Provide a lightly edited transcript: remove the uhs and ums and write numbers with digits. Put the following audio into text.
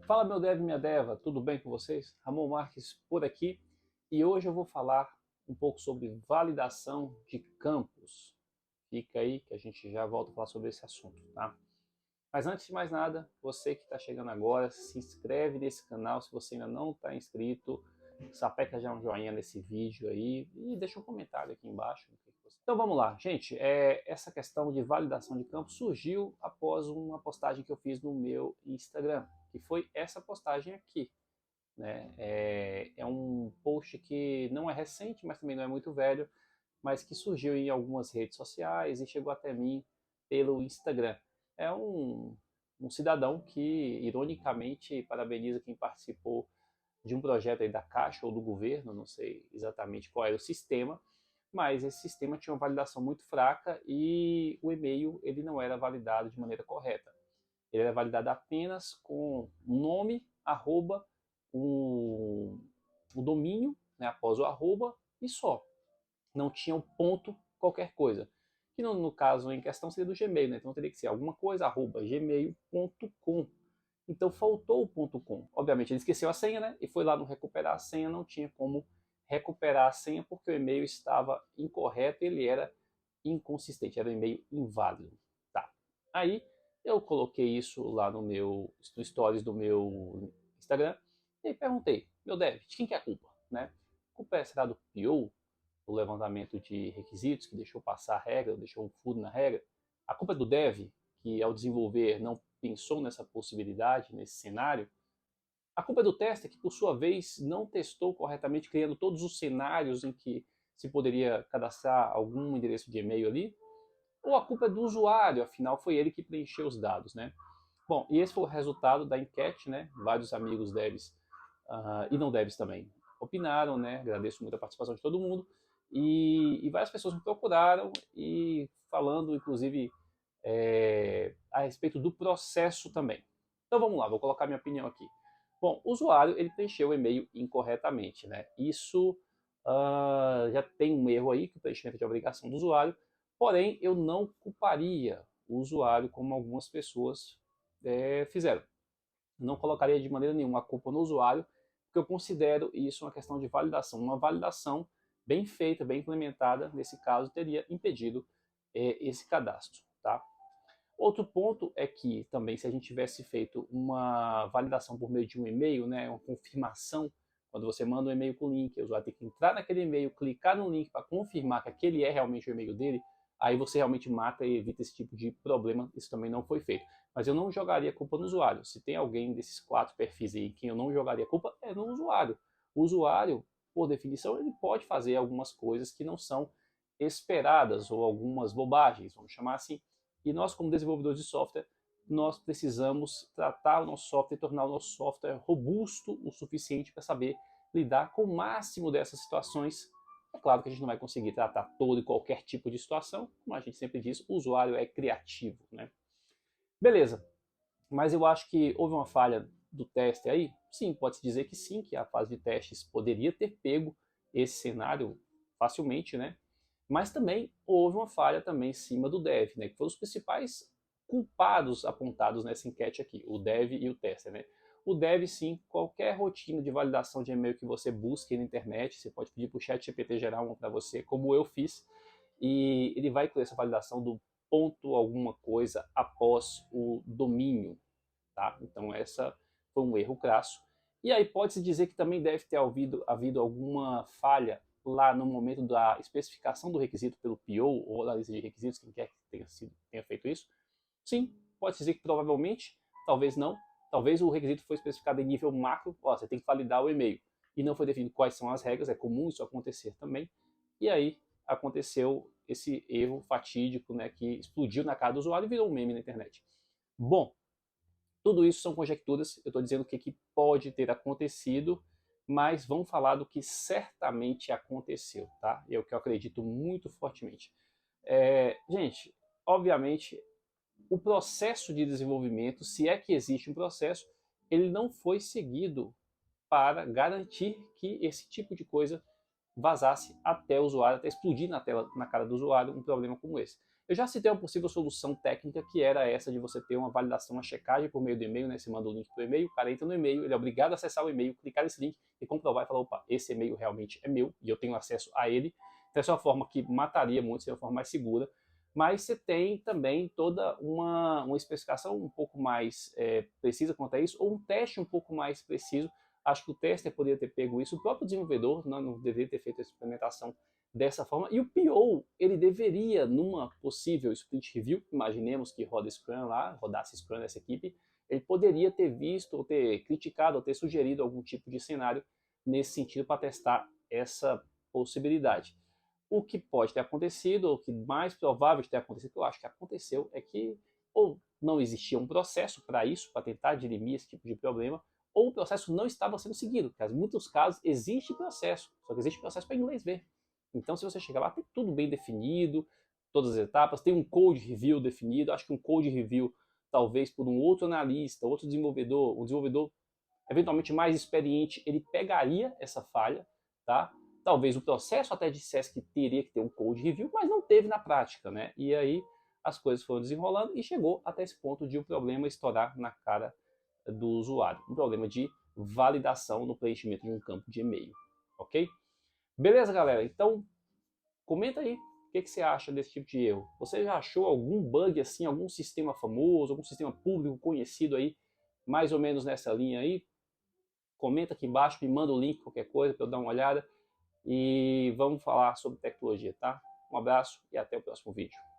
Fala meu dev, minha deva, tudo bem com vocês? Ramon Marques por aqui e hoje eu vou falar um pouco sobre validação de campos. Fica aí que a gente já volta a falar sobre esse assunto, tá? Mas antes de mais nada, você que está chegando agora, se inscreve nesse canal se você ainda não está inscrito, sapeca já um joinha nesse vídeo aí e deixa um comentário aqui embaixo. Então vamos lá, gente, essa questão de validação de campo surgiu após uma postagem que eu fiz no meu Instagram, que foi essa postagem aqui. Né? É um post que não é recente, mas também não é muito velho, mas que surgiu em algumas redes sociais e chegou até mim pelo Instagram. É um cidadão que, ironicamente, parabeniza quem participou de um projeto aí da Caixa ou do governo, não sei exatamente qual era o sistema, mas esse sistema tinha uma validação muito fraca e o e-mail ele não era validado de maneira correta. Ele era validado apenas com nome, arroba, o domínio, né, após o arroba e só. Não tinha um ponto qualquer coisa. Que no caso em questão seria do Gmail, né? Então teria que ser alguma coisa, arroba gmail.com. Então faltou o ponto .com. Obviamente ele esqueceu a senha, né? E foi lá no recuperar a senha, não tinha como recuperar a senha porque o e-mail estava incorreto, ele era inconsistente, era um e-mail inválido. Tá. Aí eu coloquei isso lá no stories do meu Instagram e perguntei, meu dev, de quem que é a culpa, né? A culpa será do PO, do levantamento de requisitos, que deixou passar a regra, deixou um furo na regra? A culpa é do dev, que ao desenvolver não pensou nessa possibilidade, nesse cenário? A culpa é do tester, que por sua vez não testou corretamente, criando todos os cenários em que se poderia cadastrar algum endereço de e-mail ali? Ou a culpa é do usuário, afinal foi ele que preencheu os dados, né? Bom, e esse foi o resultado da enquete, né? Vários amigos devs e não devs também opinaram, né? Agradeço muito a participação de todo mundo. E várias pessoas me procuraram e falando, inclusive, a respeito do processo também. Então vamos lá, vou colocar minha opinião aqui. Bom, o usuário ele preencheu o e-mail incorretamente, né? Isso já tem um erro aí, que o preenchimento é de obrigação do usuário, porém eu não culparia o usuário como algumas pessoas fizeram. Não colocaria de maneira nenhuma a culpa no usuário, porque eu considero isso uma questão de validação. Uma validação bem feita, bem implementada, nesse caso, teria impedido esse cadastro. Tá? Outro ponto é que também se a gente tivesse feito uma validação por meio de um e-mail, né, uma confirmação, quando você manda um e-mail com o link, o usuário tem que entrar naquele e-mail, clicar no link para confirmar que aquele é realmente o e-mail dele, aí você realmente mata e evita esse tipo de problema. Isso também não foi feito. Mas eu não jogaria a culpa no usuário. Se tem alguém desses 4 perfis aí quem eu não jogaria a culpa, é no usuário. O usuário, por definição, ele pode fazer algumas coisas que não são esperadas ou algumas bobagens, vamos chamar assim. E nós, como desenvolvedores de software, nós precisamos tratar o nosso software e tornar o nosso software robusto o suficiente para saber lidar com o máximo dessas situações. É claro que a gente não vai conseguir tratar todo e qualquer tipo de situação, como a gente sempre diz, o usuário é criativo, né? Beleza, mas eu acho que houve uma falha do teste aí? Sim, pode-se dizer que sim, que a fase de testes poderia ter pego esse cenário facilmente, né? Mas também houve uma falha também em cima do dev, né? Que foram os principais culpados apontados nessa enquete aqui, o dev e o tester, né? O dev, sim, qualquer rotina de validação de e-mail que você busque na internet, você pode pedir para o ChatGPT gerar uma para você, como eu fiz, e ele vai incluir essa validação do ponto alguma coisa após o domínio, tá? Então essa foi um erro crasso. E aí pode-se dizer que também deve ter havido alguma falha lá no momento da especificação do requisito pelo PO ou da lista de requisitos, quem quer que tenha feito isso. Sim, pode dizer que provavelmente, talvez não. Talvez o requisito foi especificado em nível macro, ó, você tem que validar o e-mail. E não foi definido quais são as regras, é comum isso acontecer também. E aí aconteceu esse erro fatídico, né, que explodiu na cara do usuário e virou um meme na internet. Bom, tudo isso são conjecturas, eu estou dizendo o que pode ter acontecido, mas vamos falar do que certamente aconteceu, tá? É o que eu acredito muito fortemente. Gente, obviamente, o processo de desenvolvimento, se é que existe um processo, ele não foi seguido para garantir que esse tipo de coisa vazasse até o usuário, até explodir na tela, na cara do usuário, um problema como esse. Eu já citei uma possível solução técnica que era essa de você ter uma validação, uma checagem por meio do e-mail, né? Você manda o link do e-mail, o cara entra no e-mail, ele é obrigado a acessar o e-mail, clicar nesse link e comprovar e falar, opa, esse e-mail realmente é meu e eu tenho acesso a ele. Então essa é uma forma que mataria muito, seria uma forma mais segura. Mas você tem também toda uma especificação um pouco mais precisa quanto a isso, ou um teste um pouco mais preciso. Acho que o tester poderia ter pego isso, o próprio desenvolvedor não deveria ter feito essa implementação dessa forma. E o PO, ele deveria, numa possível split review, imaginemos que roda Scrum lá, rodasse Scrum nessa equipe, ele poderia ter visto, ou ter criticado, ou ter sugerido algum tipo de cenário nesse sentido para testar essa possibilidade. O que pode ter acontecido, ou o que mais provável de ter acontecido, que eu acho que aconteceu, é que ou não existia um processo para isso, para tentar dirimir esse tipo de problema, ou o processo não estava sendo seguido, porque em muitos casos existe processo, só que existe processo para inglês ver. Então, se você chegar lá, tem tudo bem definido, todas as etapas, tem um code review definido. Acho que um code review, talvez por um outro analista, outro desenvolvedor, um desenvolvedor eventualmente mais experiente, ele pegaria essa falha, tá? Talvez o processo até dissesse que teria que ter um code review, mas não teve na prática, né? E aí as coisas foram desenrolando e chegou até esse ponto de o problema estourar na cara do usuário. Um problema de validação no preenchimento de um campo de e-mail, ok? Beleza, galera? Então, comenta aí o que você acha desse tipo de erro. Você já achou algum bug assim, algum sistema famoso, algum sistema público conhecido aí, mais ou menos nessa linha aí? Comenta aqui embaixo, me manda o link, qualquer coisa, para eu dar uma olhada. E vamos falar sobre tecnologia, tá? Um abraço e até o próximo vídeo.